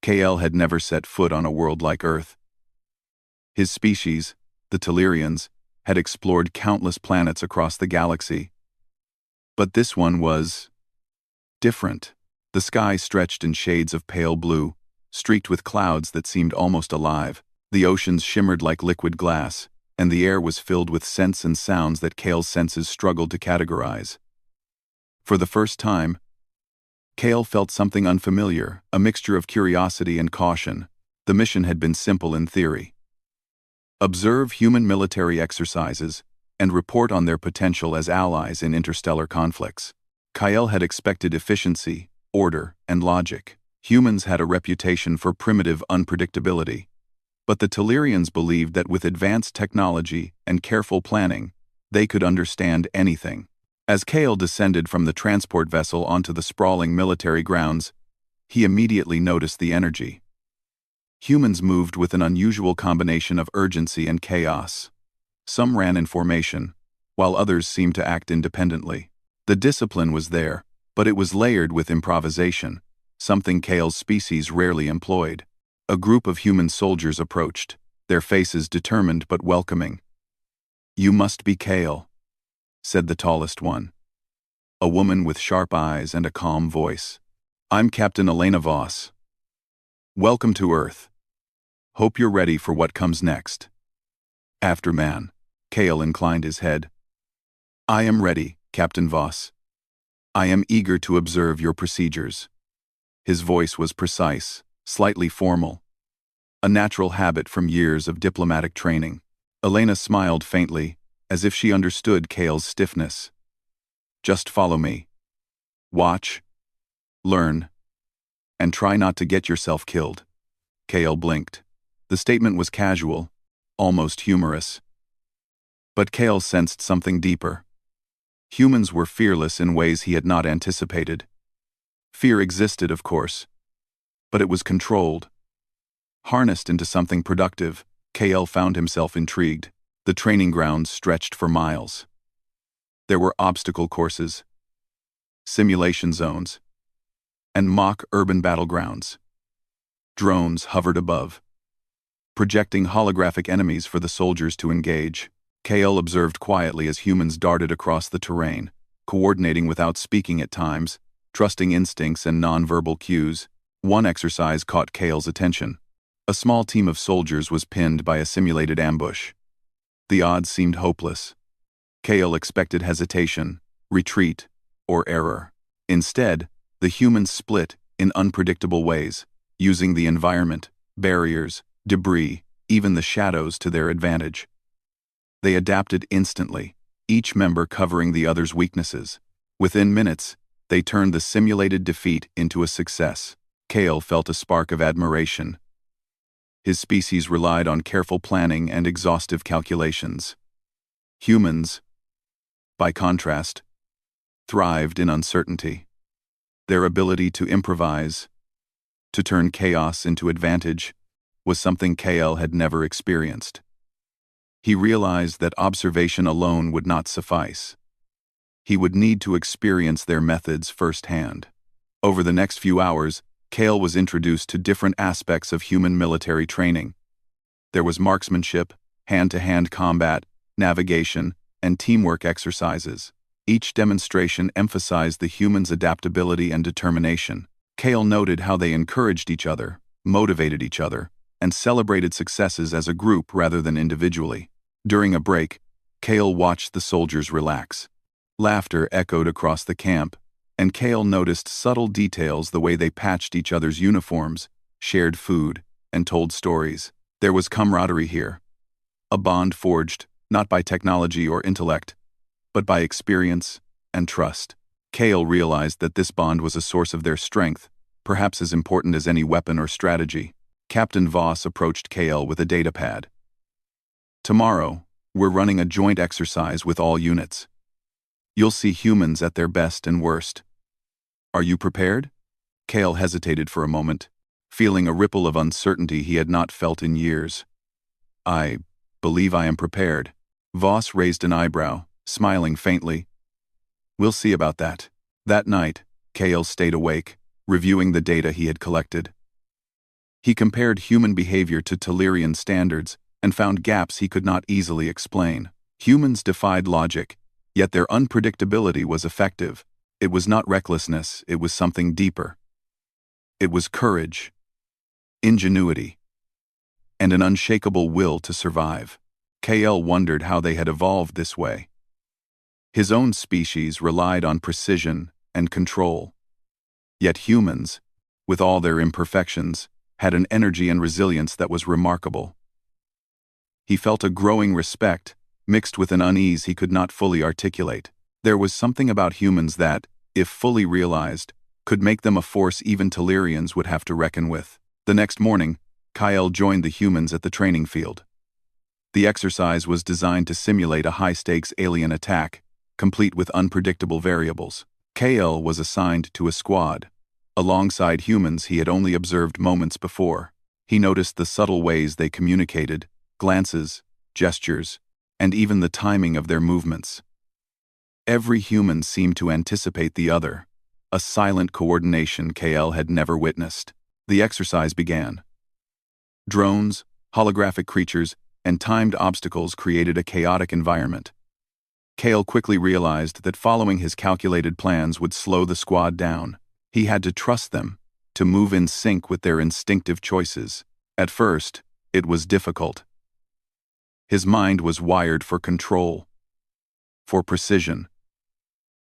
KL had never set foot on a world like Earth. His species, the Tellurians, had explored countless planets across the galaxy. But this one was different. The sky stretched in shades of pale blue, streaked with clouds that seemed almost alive. The oceans shimmered like liquid glass, and the air was filled with scents and sounds that Kale's senses struggled to categorize. For the first time, Kale felt something unfamiliar, a mixture of curiosity and caution. The mission had been simple in theory. Observe human military exercises and report on their potential as allies in interstellar conflicts. Kyle had expected efficiency, order, and logic. Humans had a reputation for primitive unpredictability. But the Tellurians believed that with advanced technology and careful planning, they could understand anything. As Kale descended from the transport vessel onto the sprawling military grounds, he immediately noticed the energy. Humans moved with an unusual combination of urgency and chaos. Some ran in formation, while others seemed to act independently. The discipline was there, but it was layered with improvisation, something Kale's species rarely employed. A group of human soldiers approached, their faces determined but welcoming. "You must be Kale," said the tallest one. A woman with sharp eyes and a calm voice. "I'm Captain Elena Voss. Welcome to Earth. Hope you're ready for what comes next." "After man." Kale inclined his head. "I am ready, Captain Voss. I am eager to observe your procedures." His voice was precise, slightly formal, a natural habit from years of diplomatic training. Elena smiled faintly, as if she understood Kale's stiffness. "Just follow me. Watch, learn, and try not to get yourself killed." Kale blinked. The statement was casual, almost humorous. But Kale sensed something deeper. Humans were fearless in ways he had not anticipated. Fear existed, of course, but it was controlled. Harnessed into something productive, Kale found himself intrigued. The training grounds stretched for miles. There were obstacle courses, simulation zones, and mock urban battlegrounds. Drones hovered above, projecting holographic enemies for the soldiers to engage. Kale observed quietly as humans darted across the terrain, coordinating without speaking at times, trusting instincts and nonverbal cues. One exercise caught Kale's attention. A small team of soldiers was pinned by a simulated ambush. The odds seemed hopeless. Kale expected hesitation, retreat, or error. Instead, the humans split in unpredictable ways, using the environment, barriers, debris, even the shadows to their advantage. They adapted instantly, each member covering the other's weaknesses. Within minutes, they turned the simulated defeat into a success. Kale felt a spark of admiration. His species relied on careful planning and exhaustive calculations. Humans, by contrast, thrived in uncertainty. Their ability to improvise, to turn chaos into advantage, was something Kale had never experienced. He realized that observation alone would not suffice. He would need to experience their methods firsthand. Over the next few hours, Kale was introduced to different aspects of human military training. There was marksmanship, hand-to-hand combat, navigation, and teamwork exercises. Each demonstration emphasized the humans' adaptability and determination. Kale noted how they encouraged each other, motivated each other, and celebrated successes as a group rather than individually. During a break, Kale watched the soldiers relax. Laughter echoed across the camp, and Kale noticed subtle details: the way they patched each other's uniforms, shared food, and told stories. There was camaraderie here. A bond forged, not by technology or intellect, but by experience and trust. Kale realized that this bond was a source of their strength, perhaps as important as any weapon or strategy. Captain Voss approached Kale with a datapad. "Tomorrow, we're running a joint exercise with all units. You'll see humans at their best and worst. Are you prepared?" Kale hesitated for a moment, feeling a ripple of uncertainty he had not felt in years. "I believe I am prepared." Voss raised an eyebrow, smiling faintly. "We'll see about that." That night, Kale stayed awake, reviewing the data he had collected. He compared human behavior to Telerian standards and found gaps he could not easily explain. Humans defied logic, yet their unpredictability was effective. It was not recklessness, it was something deeper. It was courage, ingenuity, and an unshakable will to survive. KL wondered how they had evolved this way. His own species relied on precision and control. Yet humans, with all their imperfections, had an energy and resilience that was remarkable. He felt a growing respect, mixed with an unease he could not fully articulate. There was something about humans that, if fully realized, could make them a force even Telerians would have to reckon with. The next morning, Kyle joined the humans at the training field. The exercise was designed to simulate a high-stakes alien attack, complete with unpredictable variables. Kyle was assigned to a squad. Alongside humans he had only observed moments before. He noticed the subtle ways they communicated, glances, gestures, and even the timing of their movements. Every human seemed to anticipate the other, a silent coordination KL had never witnessed. The exercise began. Drones, holographic creatures, and timed obstacles created a chaotic environment. KL quickly realized that following his calculated plans would slow the squad down. He had to trust them, to move in sync with their instinctive choices. At first, it was difficult. His mind was wired for control, for precision.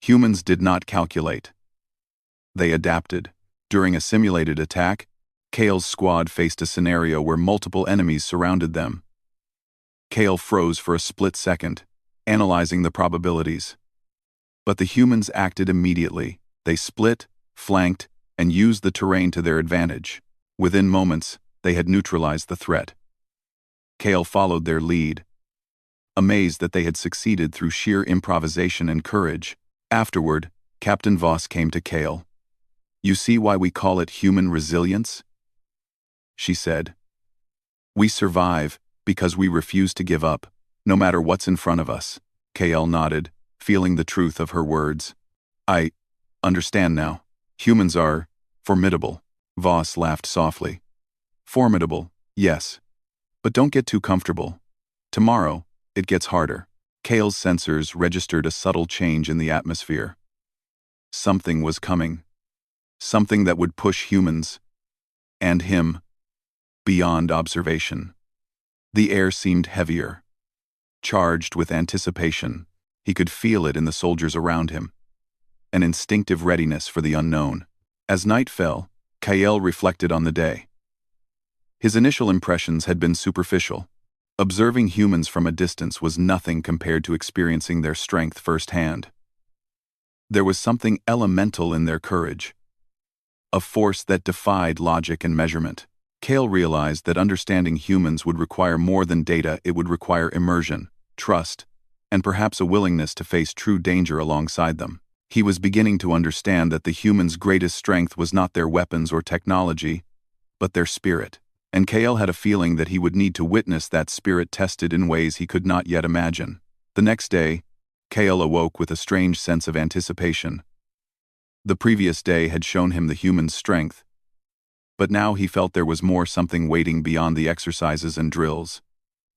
Humans did not calculate. They adapted. During a simulated attack, Kale's squad faced a scenario where multiple enemies surrounded them. Kale froze for a split second, analyzing the probabilities. But the humans acted immediately. They split, flanked, and used the terrain to their advantage. Within moments, they had neutralized the threat. Kale followed their lead, amazed that they had succeeded through sheer improvisation and courage. Afterward, Captain Voss came to Kale. "You see why we call it human resilience?" she said. "We survive because we refuse to give up, no matter what's in front of us." Kale nodded, feeling the truth of her words. "I understand now. Humans are formidable." Voss laughed softly. "Formidable, yes. But don't get too comfortable. Tomorrow, it gets harder." Kale's sensors registered a subtle change in the atmosphere. Something was coming. Something that would push humans, and him, beyond observation. The air seemed heavier, charged with anticipation. He could feel it in the soldiers around him. An instinctive readiness for the unknown. As night fell, Kyle reflected on the day. His initial impressions had been superficial. Observing humans from a distance was nothing compared to experiencing their strength firsthand. There was something elemental in their courage, a force that defied logic and measurement. Kale realized that understanding humans would require more than data. It would require immersion, trust, and perhaps a willingness to face true danger alongside them. He was beginning to understand that the humans' greatest strength was not their weapons or technology, but their spirit. And Kale had a feeling that he would need to witness that spirit tested in ways he could not yet imagine. The next day, Kale awoke with a strange sense of anticipation. The previous day had shown him the human's strength, but now he felt there was something waiting beyond the exercises and drills.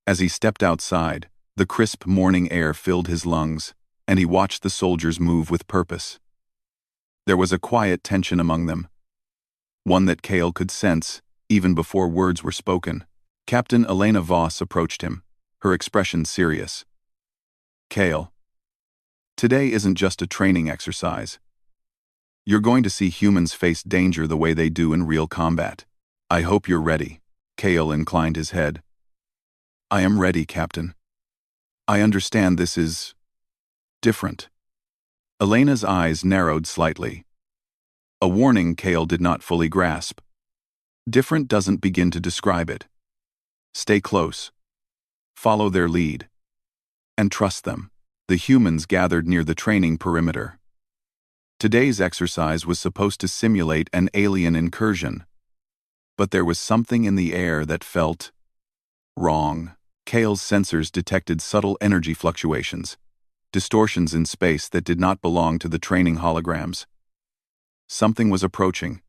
As he stepped outside, the crisp morning air filled his lungs, and he watched the soldiers move with purpose. There was a quiet tension among them, one that Kale could sense even before words were spoken. Captain Elena Voss approached him, her expression serious. "Kale, today isn't just a training exercise. You're going to see humans face danger the way they do in real combat. I hope you're ready." Kale inclined his head. "I am ready, Captain. I understand this is different." Elena's eyes narrowed slightly. A warning Kale did not fully grasp. Different doesn't begin to describe it. Stay close. Follow their lead. And trust them. The humans gathered near the training perimeter. Today's exercise was supposed to simulate an alien incursion. But there was something in the air that felt wrong. Kale's sensors detected subtle energy fluctuations, distortions in space that did not belong to the training holograms. Something was approaching,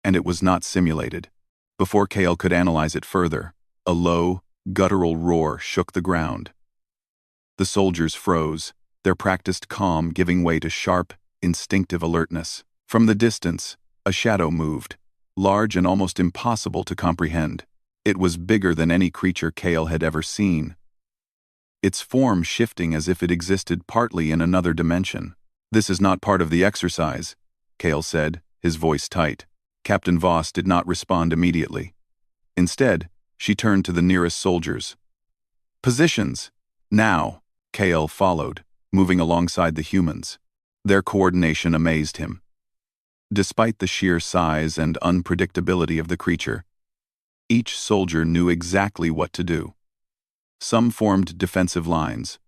and it was not simulated. Before Kale could analyze it further, a low, guttural roar shook the ground. The soldiers froze, their practiced calm giving way to sharp, instinctive alertness. From the distance, a shadow moved, large and almost impossible to comprehend. It was bigger than any creature Kale had ever seen, its form shifting as if it existed partly in another dimension. "This is not part of the exercise," Kale said, his voice tight. Captain Voss did not respond immediately. Instead, she turned to the nearest soldiers. "Positions! Now!" Kale followed, moving alongside the humans. Their coordination amazed him. Despite the sheer size and unpredictability of the creature, each soldier knew exactly what to do. Some formed defensive lines,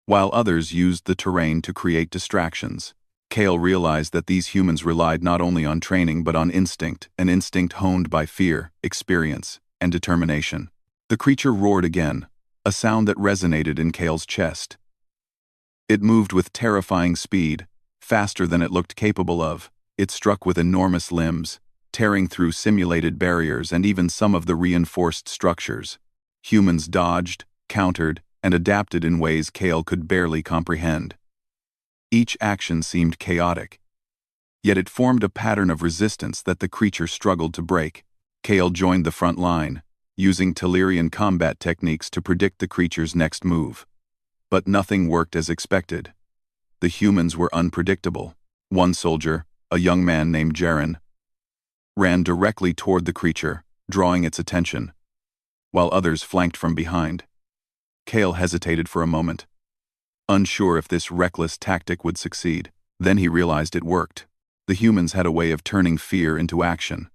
while others used the terrain to create distractions. Kale realized that these humans relied not only on training but on instinct, an instinct honed by fear, experience, and determination. The creature roared again, a sound that resonated in Kale's chest. It moved with terrifying speed, faster than it looked capable of. It struck with enormous limbs, tearing through simulated barriers and even some of the reinforced structures. Humans dodged, countered, and adapted in ways Kale could barely comprehend. Each action seemed chaotic, yet it formed a pattern of resistance that the creature struggled to break. Kale joined the front line, using Telerian combat techniques to predict the creature's next move. But nothing worked as expected. The humans were unpredictable. One soldier, a young man named Jaren, ran directly toward the creature, drawing its attention, while others flanked from behind. Kale hesitated for a moment, unsure if this reckless tactic would succeed. Then he realized it worked. The humans had a way of turning fear into action.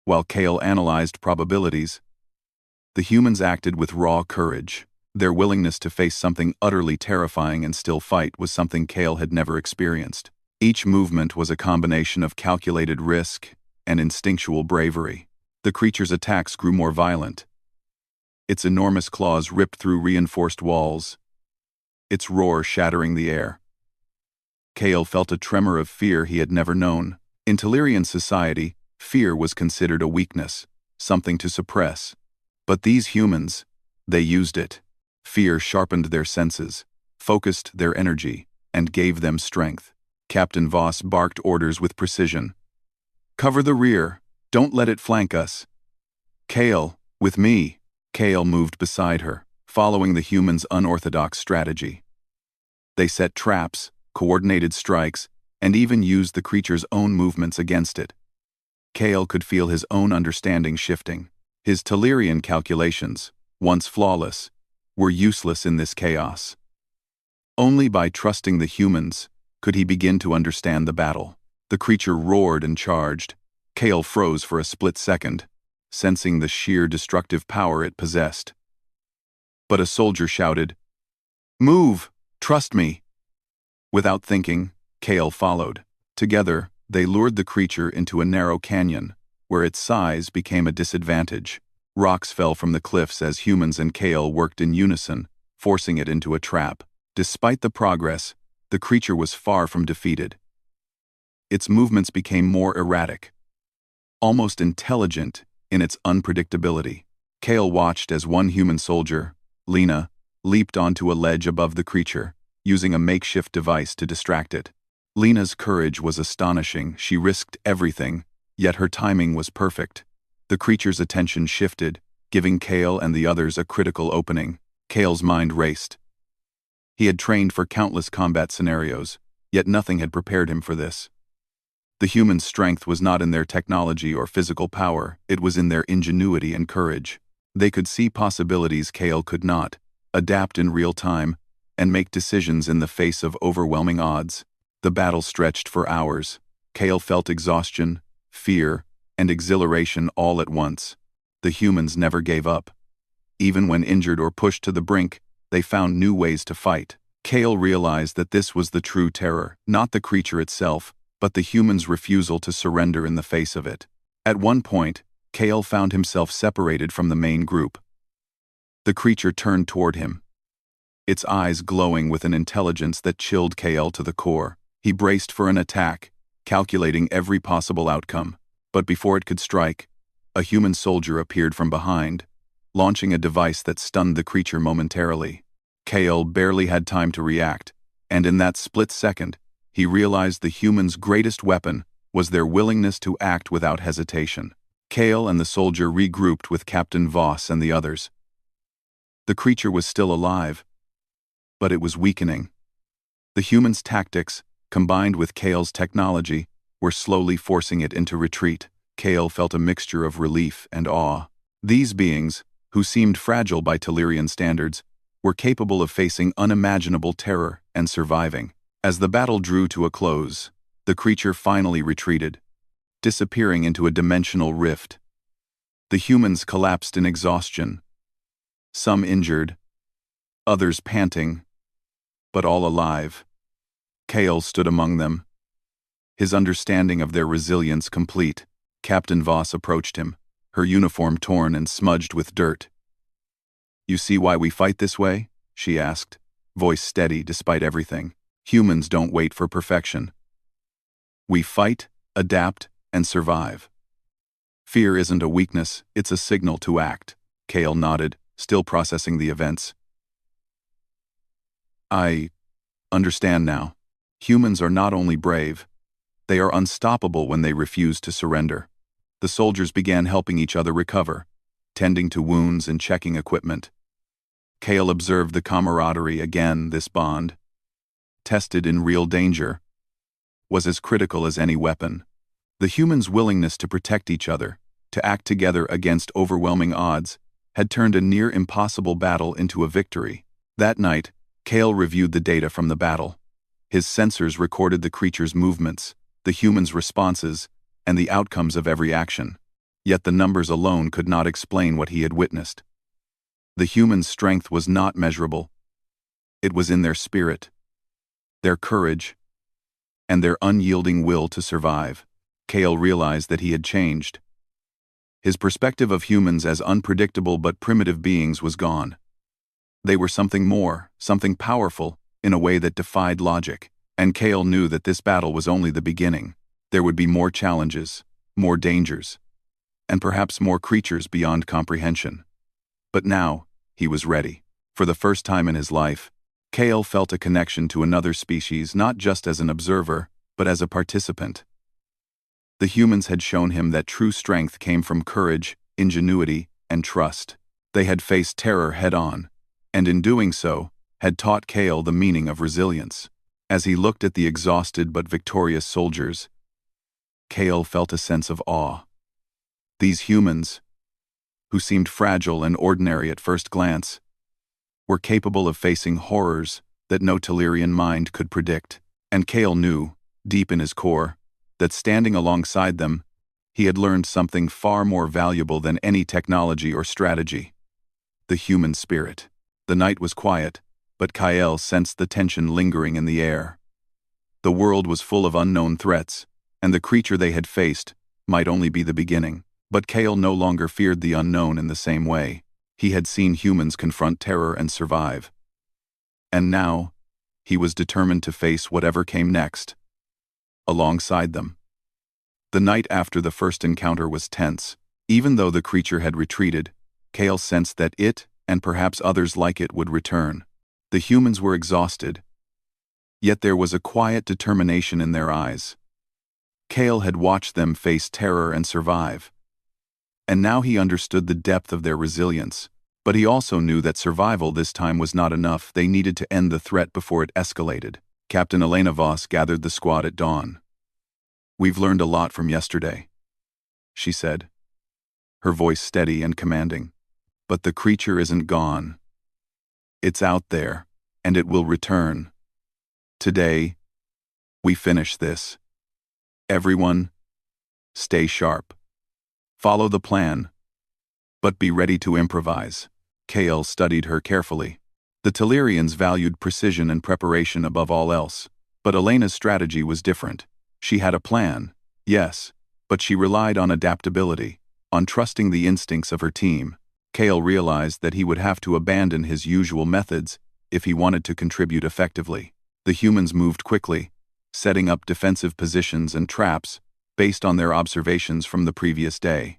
While Kale analyzed probabilities, the humans acted with raw courage. Their willingness to face something utterly terrifying and still fight was something Kale had never experienced. Each movement was a combination of calculated risk and instinctual bravery. The creature's attacks grew more violent. Its enormous claws ripped through reinforced walls, its roar shattering the air. Kale felt a tremor of fear he had never known. In Telerian society, fear was considered a weakness, something to suppress. But these humans, they used it. Fear sharpened their senses, focused their energy, and gave them strength. Captain Voss barked orders with precision. "Cover the rear. Don't let it flank us." "Kale, with me." Kale moved beside her, following the humans' unorthodox strategy. They set traps, coordinated strikes, and even used the creature's own movements against it. Kale could feel his own understanding shifting. His Telerian calculations, once flawless, were useless in this chaos. Only by trusting the humans could he begin to understand the battle. The creature roared and charged. Kale froze for a split second, sensing the sheer destructive power it possessed. But a soldier shouted, "Move! Trust me!" Without thinking, Kale followed. Together, they lured the creature into a narrow canyon, where its size became a disadvantage. Rocks fell from the cliffs as humans and Kale worked in unison, forcing it into a trap. Despite the progress, the creature was far from defeated. Its movements became more erratic, almost intelligent in its unpredictability. Kale watched as one human soldier, Lena, leaped onto a ledge above the creature, using a makeshift device to distract it. Lena's courage was astonishing. She risked everything, yet her timing was perfect. The creature's attention shifted, giving Kale and the others a critical opening. Kale's mind raced. He had trained for countless combat scenarios, yet nothing had prepared him for this. The human strength was not in their technology or physical power, it was in their ingenuity and courage. They could see possibilities Kale could not, adapt in real time, and make decisions in the face of overwhelming odds. The battle stretched for hours. Kale felt exhaustion, fear, and exhilaration all at once. The humans never gave up. Even when injured or pushed to the brink, they found new ways to fight. Kale realized that this was the true terror, not the creature itself, but the human's refusal to surrender in the face of it. At one point, Kale found himself separated from the main group. The creature turned toward him, its eyes glowing with an intelligence that chilled Kale to the core. He braced for an attack, calculating every possible outcome. But before it could strike, A human soldier appeared from behind, launching a device that stunned the creature momentarily. Kale barely had time to react, and in that split second, he realized the human's greatest weapon was their willingness to act without hesitation. Kale and the soldier regrouped with Captain Voss and the others. The creature was still alive, but it was weakening. The human's tactics, combined with Kale's technology, were slowly forcing it into retreat. Kale felt a mixture of relief and awe. These beings, who seemed fragile by Telerian standards, were capable of facing unimaginable terror and surviving. As the battle drew to a close, the creature finally retreated, disappearing into a dimensional rift. The humans collapsed in exhaustion, some injured, others panting, but all alive. Kale stood among them, his understanding of their resilience complete. Captain Voss approached him, her uniform torn and smudged with dirt. "You see why we fight this way?" she asked, voice steady despite everything. "Humans don't wait for perfection. We fight, adapt, and survive. Fear isn't a weakness, it's a signal to act." Kale nodded, still processing the events. "I understand now. Humans are not only brave, they are unstoppable when they refuse to surrender." The soldiers began helping each other recover, tending to wounds and checking equipment. Kale observed the camaraderie again. This bond, tested in real danger, was as critical as any weapon. The humans' willingness to protect each other, to act together against overwhelming odds, had turned a near-impossible battle into a victory. That night, Kale reviewed the data from the battle. His sensors recorded the creature's movements, the humans' responses, and the outcomes of every action. Yet the numbers alone could not explain what he had witnessed. The humans' strength was not measurable. It was in their spirit, their courage, and their unyielding will to survive. Kale realized that he had changed. His perspective of humans as unpredictable but primitive beings was gone. They were something more, something powerful, in a way that defied logic. And Kale knew that this battle was only the beginning. There would be more challenges, more dangers, and perhaps more creatures beyond comprehension. But now, he was ready. For the first time in his life, Kale felt a connection to another species, not just as an observer, but as a participant. The humans had shown him that true strength came from courage, ingenuity, and trust. They had faced terror head-on, and in doing so, had taught Kale the meaning of resilience. As he looked at the exhausted but victorious soldiers, Kale felt a sense of awe. These humans, who seemed fragile and ordinary at first glance, were capable of facing horrors that no Telerian mind could predict. And Kale knew, deep in his core, that standing alongside them, he had learned something far more valuable than any technology or strategy: the human spirit. The night was quiet, but Kale sensed the tension lingering in the air. The world was full of unknown threats, and the creature they had faced might only be the beginning. But Kale no longer feared the unknown in the same way. He had seen humans confront terror and survive. And now, he was determined to face whatever came next, alongside them. The night after the first encounter was tense. Even though the creature had retreated, Kale sensed that it, and perhaps others like it, would return. The humans were exhausted, yet there was a quiet determination in their eyes. Kale had watched them face terror and survive, and now he understood the depth of their resilience. But he also knew that survival this time was not enough. They needed to end the threat before it escalated. Captain Elena Voss gathered the squad at dawn. "We've learned a lot from yesterday," she said, her voice steady and commanding. "But the creature isn't gone. It's out there, and it will return. Today, we finish this. Everyone, stay sharp. Follow the plan, but be ready to improvise." Kale studied her carefully. The Telerians valued precision and preparation above all else, but Elena's strategy was different. She had a plan, yes, but she relied on adaptability, on trusting the instincts of her team. Kale realized that he would have to abandon his usual methods if he wanted to contribute effectively. The humans moved quickly, setting up defensive positions and traps based on their observations from the previous day.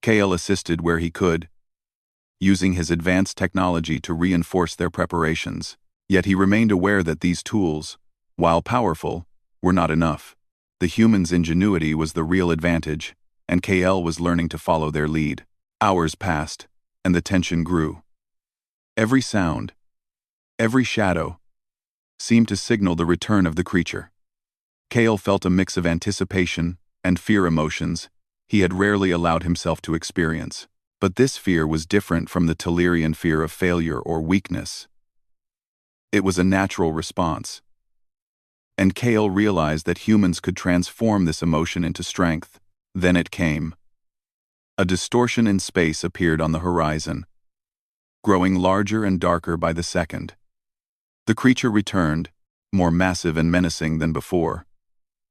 Kale assisted where he could, using his advanced technology to reinforce their preparations. Yet he remained aware that these tools, while powerful, were not enough. The humans' ingenuity was the real advantage, and Kale was learning to follow their lead. Hours passed, and the tension grew. Every sound, every shadow, seemed to signal the return of the creature. Kale felt a mix of anticipation and fear emotions he had rarely allowed himself to experience. But this fear was different from the Telerian fear of failure or weakness. It was a natural response. And Kale realized that humans could transform this emotion into strength. Then it came. A distortion in space appeared on the horizon, growing larger and darker by the second. The creature returned, more massive and menacing than before.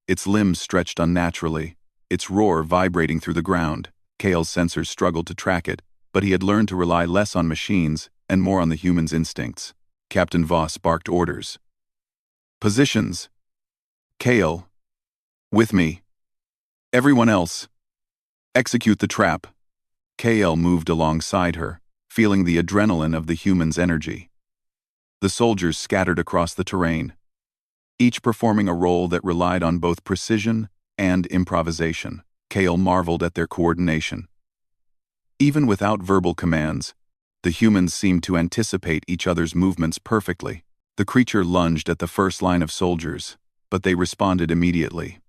Its limbs stretched unnaturally, its roar vibrating through the ground. Kale's sensors struggled to track it, but he had learned to rely less on machines and more on the human's instincts. Captain Voss barked orders. Positions. Kale. With me. Everyone else. Execute the trap. Kale moved alongside her, feeling the adrenaline of the human's energy. The soldiers scattered across the terrain, each performing a role that relied on both precision and improvisation. Kale marveled at their coordination. Even without verbal commands, the humans seemed to anticipate each other's movements perfectly. The creature lunged at the first line of soldiers, but they responded immediately.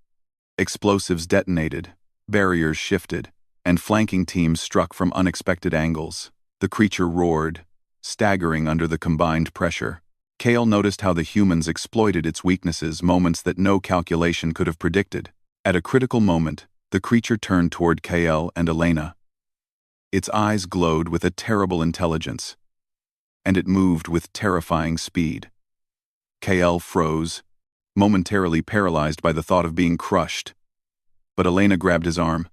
Explosives detonated, barriers shifted, and flanking teams struck from unexpected angles. The creature roared, staggering under the combined pressure. Kale noticed how the humans exploited its weaknesses, moments that no calculation could have predicted. At a critical moment, the creature turned toward Kale and Elena. Its eyes glowed with a terrible intelligence, and it moved with terrifying speed. Kale froze, momentarily paralyzed by the thought of being crushed. But Elena grabbed his arm.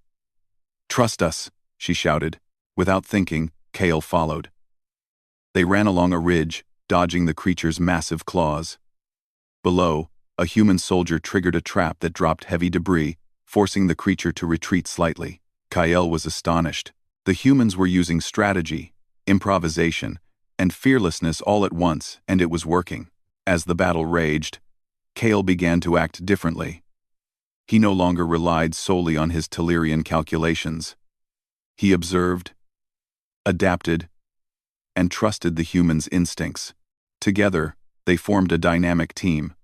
"Trust us," she shouted. Without thinking, Kale followed. They ran along a ridge, dodging the creature's massive claws. Below, a human soldier triggered a trap that dropped heavy debris, forcing the creature to retreat slightly. Kale was astonished. The humans were using strategy, improvisation, and fearlessness all at once, and it was working. As the battle raged, Kale began to act differently. He no longer relied solely on his Telerian calculations. He observed, adapted, and trusted the humans' instincts. Together, they formed a dynamic team.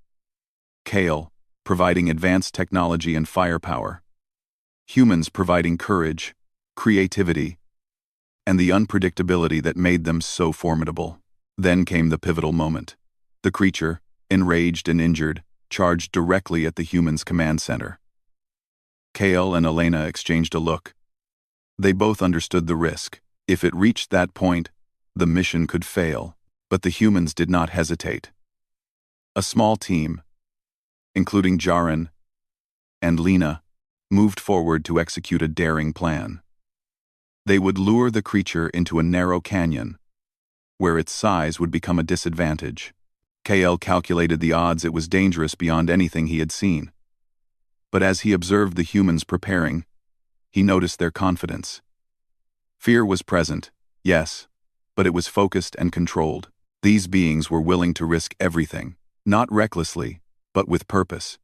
Kale, providing advanced technology and firepower. Humans providing courage, creativity, and the unpredictability that made them so formidable. Then came the pivotal moment. The creature, enraged and injured, charged directly at the humans' command center. Kale and Elena exchanged a look. They both understood the risk. If it reached that point, the mission could fail, but the humans did not hesitate. A small team, including Jaren and Lena, moved forward to execute a daring plan. They would lure the creature into a narrow canyon, where its size would become a disadvantage. Kale calculated the odds. It was dangerous beyond anything he had seen. But as he observed the humans preparing, he noticed their confidence. Fear was present, yes, but it was focused and controlled. These beings were willing to risk everything, not recklessly, but with purpose.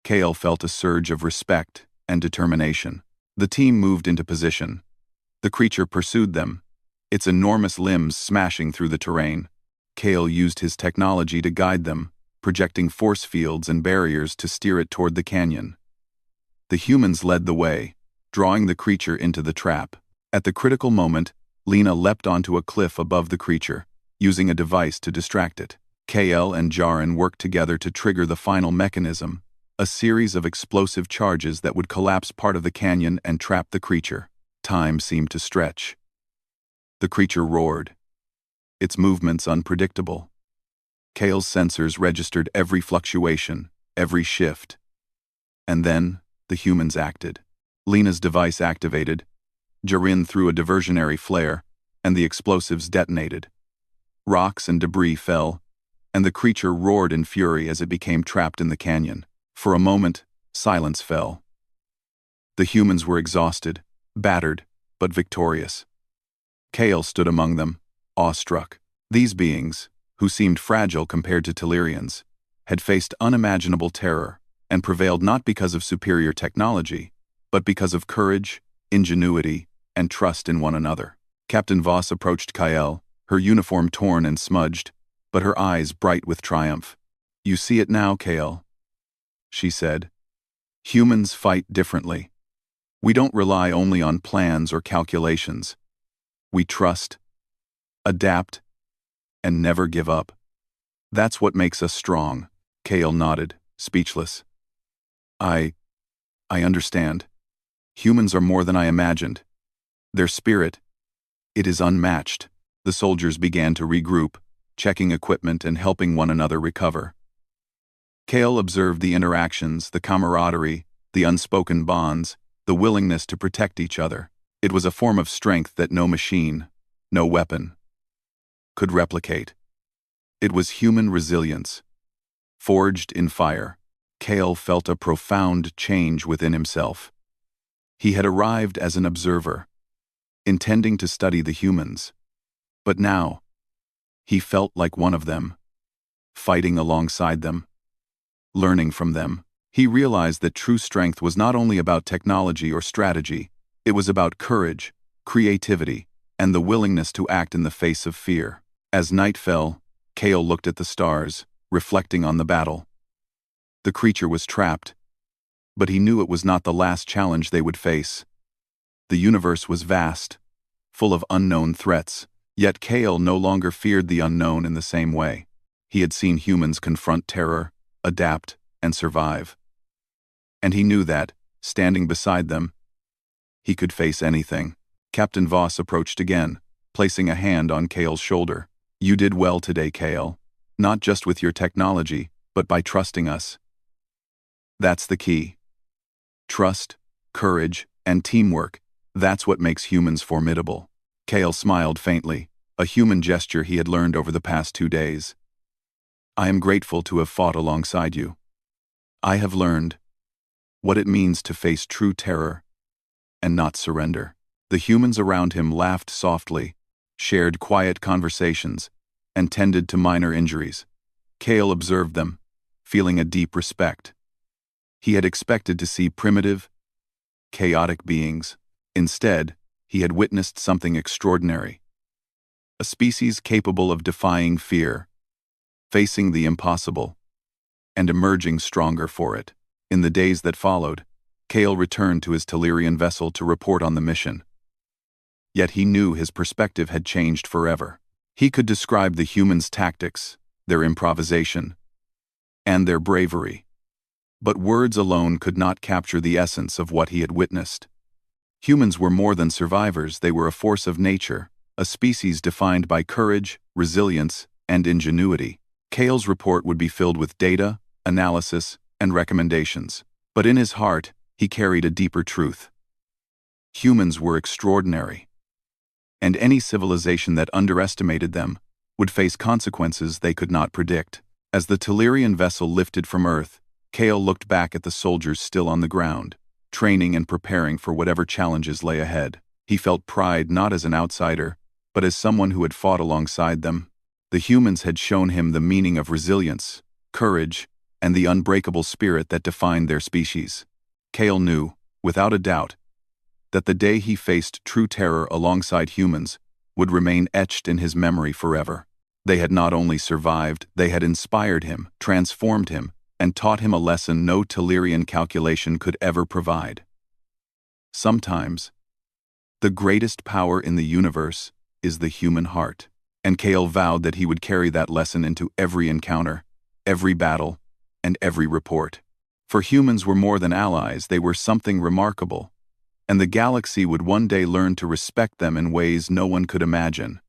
Kale felt a surge of respect and determination. The team moved into position. The creature pursued them, its enormous limbs smashing through the terrain. Kale used his technology to guide them, projecting force fields and barriers to steer it toward the canyon. The humans led the way, drawing the creature into the trap. At the critical moment, Lena leapt onto a cliff above the creature, using a device to distract it. Kale and Jaren worked together to trigger the final mechanism, a series of explosive charges that would collapse part of the canyon and trap the creature. Time seemed to stretch. The creature roared, its movements unpredictable. Kale's sensors registered every fluctuation, every shift. And then, the humans acted. Lena's device activated, Jaren threw a diversionary flare, and the explosives detonated. Rocks and debris fell, and the creature roared in fury as it became trapped in the canyon. For a moment, silence fell. The humans were exhausted, battered, but victorious. Kale stood among them, awestruck. These beings, who seemed fragile compared to Telerians, had faced unimaginable terror and prevailed not because of superior technology, but because of courage, ingenuity, and trust in one another. Captain Voss approached Kael, her uniform torn and smudged, but her eyes bright with triumph. "You see it now, Kael," she said. "Humans fight differently. We don't rely only on plans or calculations. We trust, adapt, and never give up. That's what makes us strong." Kael nodded, speechless. I understand. Humans are more than I imagined. Their spirit, it is unmatched." The soldiers began to regroup, checking equipment and helping one another recover. Kael observed the interactions, the camaraderie, the unspoken bonds, the willingness to protect each other. It was a form of strength that no machine, no weapon, could replicate. It was human resilience, forged in fire. Kael felt a profound change within himself. He had arrived as an observer, intending to study the humans. But now, he felt like one of them, fighting alongside them, learning from them. He realized that true strength was not only about technology or strategy, it was about courage, creativity, and the willingness to act in the face of fear. As night fell, Kael looked at the stars, reflecting on the battle. The creature was trapped, but he knew it was not the last challenge they would face. The universe was vast, full of unknown threats, yet Kael no longer feared the unknown in the same way. He had seen humans confront terror, adapt, and survive. And he knew that, standing beside them, he could face anything. Captain Voss approached again, placing a hand on Kael's shoulder. "You did well today, Kael. Not just with your technology, but by trusting us. That's the key. Trust, courage, and teamwork, that's what makes humans formidable." Kael smiled faintly, a human gesture he had learned over the past 2 days. "I am grateful to have fought alongside you. I have learned what it means to face true terror and not surrender." The humans around him laughed softly, shared quiet conversations, and tended to minor injuries. Kael observed them, feeling a deep respect. He had expected to see primitive, chaotic beings. Instead, he had witnessed something extraordinary. A species capable of defying fear, facing the impossible, and emerging stronger for it. In the days that followed, Kael returned to his Telerian vessel to report on the mission. Yet he knew his perspective had changed forever. He could describe the humans' tactics, their improvisation, and their bravery. But words alone could not capture the essence of what he had witnessed. Humans were more than survivors, they were a force of nature, a species defined by courage, resilience, and ingenuity. Kael's report would be filled with data, analysis, and recommendations. But in his heart, he carried a deeper truth. Humans were extraordinary, and any civilization that underestimated them would face consequences they could not predict. As the Telerian vessel lifted from Earth, Kael looked back at the soldiers still on the ground, training and preparing for whatever challenges lay ahead. He felt pride not as an outsider, but as someone who had fought alongside them. The humans had shown him the meaning of resilience, courage, and the unbreakable spirit that defined their species. Kael knew, without a doubt, that the day he faced true terror alongside humans would remain etched in his memory forever. They had not only survived, they had inspired him, transformed him, and taught him a lesson no Telerian calculation could ever provide. Sometimes, the greatest power in the universe is the human heart. And Kael vowed that he would carry that lesson into every encounter, every battle, and every report. For humans were more than allies, they were something remarkable, and the galaxy would one day learn to respect them in ways no one could imagine.